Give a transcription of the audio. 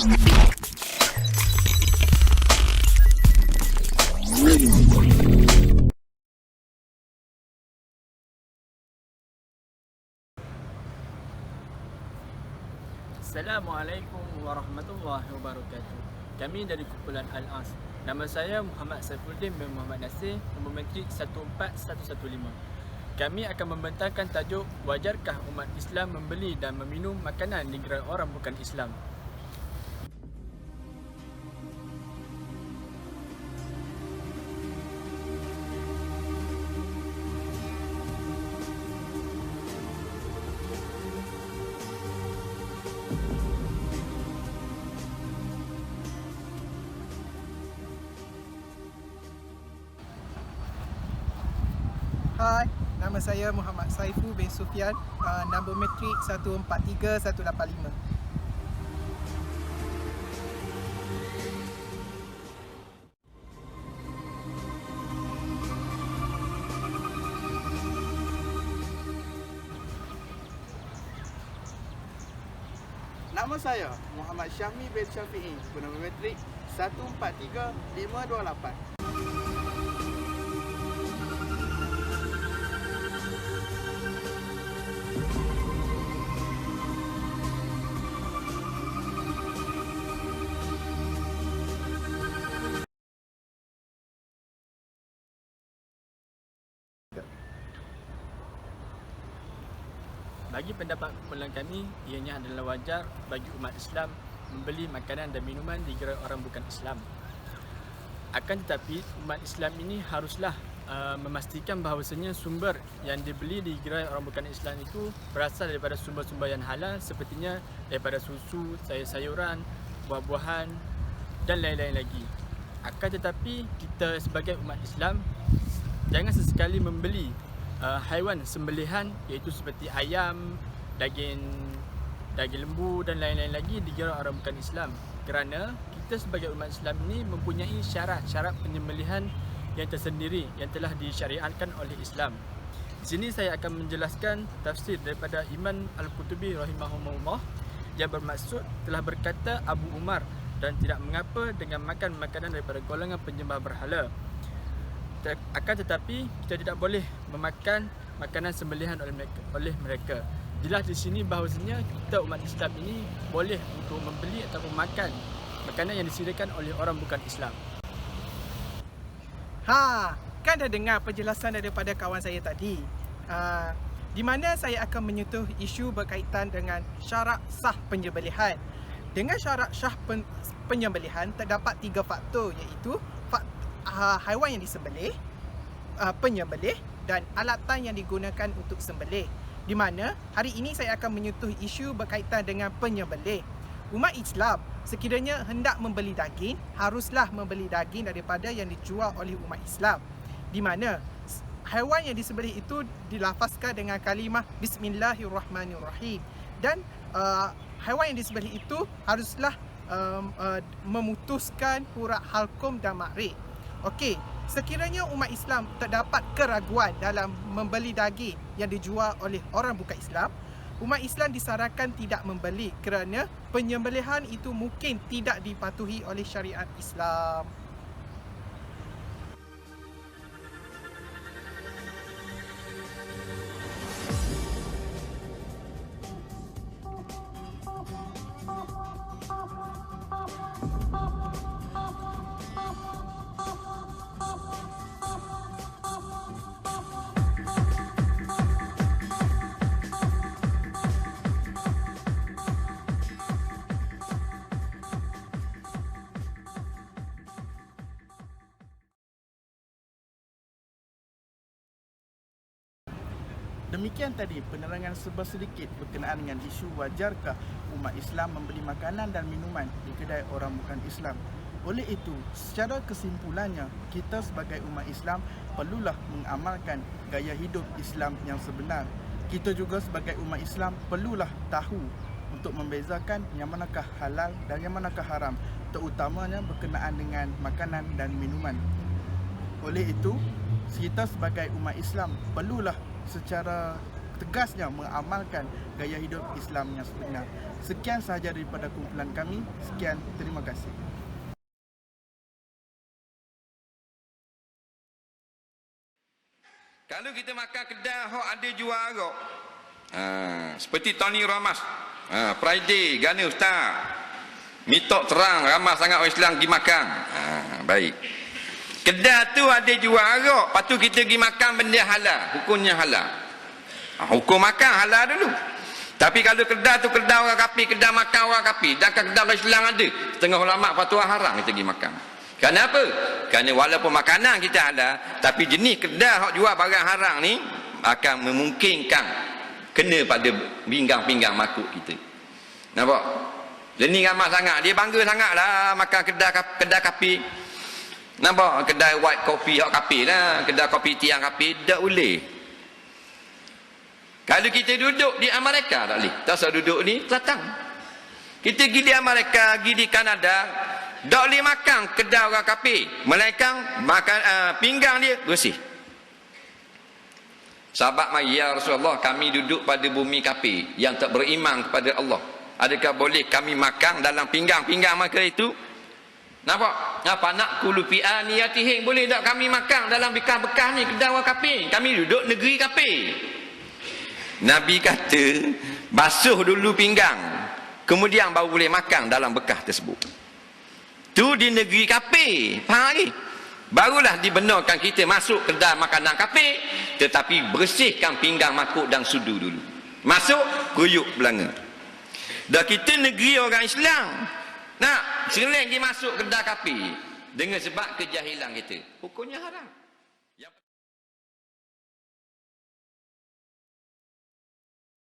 Assalamualaikum warahmatullahi wabarakatuh. Kami dari kumpulan Al-As. Nama saya Muhammad Saifuddin bin Muhammad Nasir, nombor matrik 14115. Kami akan membentangkan tajuk wajarkah umat Islam membeli dan meminum makanan di gerai orang bukan Islam. Hai, nama saya Muhammad Saifu bin Sufian, nombor matrik 143185. Nama saya Muhammad Syahmi bin Syafi'i, nombor matrik 143528. Bagi pendapat kumpulan kami, ianya adalah wajar bagi umat Islam membeli makanan dan minuman di gerai orang bukan Islam. Akan tetapi, umat Islam ini haruslah memastikan bahawasanya sumber yang dibeli di gerai orang bukan Islam itu berasal daripada sumber-sumber yang halal, sepertinya daripada susu, sayur-sayuran, buah-buahan dan lain-lain lagi. Akan tetapi, kita sebagai umat Islam jangan sesekali membeli haiwan sembelihan, iaitu seperti ayam, daging lembu dan lain-lain lagi di gerai orang bukan Islam, kerana kita sebagai umat Islam ini mempunyai syarat-syarat penyembelihan yang tersendiri yang telah disyariatkan oleh Islam. Di sini saya akan menjelaskan tafsir daripada Imam Al-Qurtubi rahimahullah, yang bermaksud telah berkata Abu Umar, dan tidak mengapa dengan makan makanan daripada golongan penyembah berhala. Akan tetapi kita tidak boleh memakan makanan sembelihan oleh mereka. Jelas di sini bahawasanya kita umat Islam ini boleh untuk membeli ataupun makan makanan yang disediakan oleh orang bukan Islam. Kan dah dengar penjelasan daripada kawan saya tadi, di mana saya akan menyentuh isu berkaitan dengan syarat sah penyembelihan. Dengan syarat sah penyembelihan terdapat 3 faktor, iaitu haiwan yang disembelih, penyembelih dan alatan yang digunakan untuk sembelih. Di mana hari ini saya akan menyentuh isu berkaitan dengan penyembelih. Umat Islam sekiranya hendak membeli daging, haruslah membeli daging daripada yang dijual oleh umat Islam, di mana haiwan yang disembelih itu dilafazkan dengan kalimah Bismillahirrahmanirrahim, dan haiwan yang disembelih itu haruslah memutuskan huruf halqum dan ma'rif. Okey, sekiranya umat Islam terdapat keraguan dalam membeli daging yang dijual oleh orang bukan Islam, umat Islam disarankan tidak membeli kerana penyembelihan itu mungkin tidak dipatuhi oleh syariat Islam. Demikian tadi penerangan sedikit berkenaan dengan isu wajarkah umat Islam membeli makanan dan minuman di kedai orang bukan Islam. Oleh itu, secara kesimpulannya, kita sebagai umat Islam perlulah mengamalkan gaya hidup Islam yang sebenar. Kita juga sebagai umat Islam perlulah tahu untuk membezakan yang manakah halal dan yang manakah haram, terutamanya berkenaan dengan makanan dan minuman. Oleh itu, kita sebagai umat Islam perlulah secara tegasnya mengamalkan gaya hidup Islam yang sebenar. Sekian sahaja daripada kumpulan kami. Sekian, terima kasih. Kalau kita makan kedai hok ada jual arak. Seperti Tony Ramas. Friday, gana ustaz. Mitok terang ramai sangat orang Islam pergi makan. Baik. Kedai tu ada jual arak, lepas tu kita pergi makan benda halal, hukumnya halal. Hukum makan halal dulu. Tapi kalau kedai tu kedai orang kafir, kedai makan orang kafir, dan kedai orang Islam ada, setengah ulama fatwa haram kita pergi makan. Kenapa? Kerana walaupun makanan kita halal, tapi jenis kedai hok jual barang haram ni akan memungkinkan kena pada pinggang-pinggang makuk kita. Nampak? Learning ramai sangat, dia bangga sangatlah makan kedai kafir. Nampak? Kedai white coffee hok kafir lah, kedai kopi tiang kafir, tak boleh. Kalau kita duduk di Amerika tak boleh. Tak usah duduk ni Selatan. Kita pergi di Amerika, pergi di Kanada, tak boleh makan kedai orang kafir. Melainkan makan pinggang dia bersih. Sahabat mari, ya Rasulullah, kami duduk pada bumi kafir yang tak beriman kepada Allah. Adakah boleh kami makan dalam pinggang-pinggang mereka itu? Nampak? Apa nak kulupi aniyatihim, boleh tak kami makan dalam bekas-bekas ni kedai orang kafir? Kami duduk negeri kafir. Nabi kata, basuh dulu pinggang, kemudian baru boleh makan dalam bekas tersebut. Tu di negeri kafir. Faham lagi? Barulah dibenarkan kita masuk kedai makanan kafir, tetapi bersihkan pinggang makuk dan sudu dulu. Masuk, kuyuk belanga. Dah kita negeri orang Islam, nak seleng pergi masuk kedai kafir dengan sebab kejahilan kita. Hukumnya haram.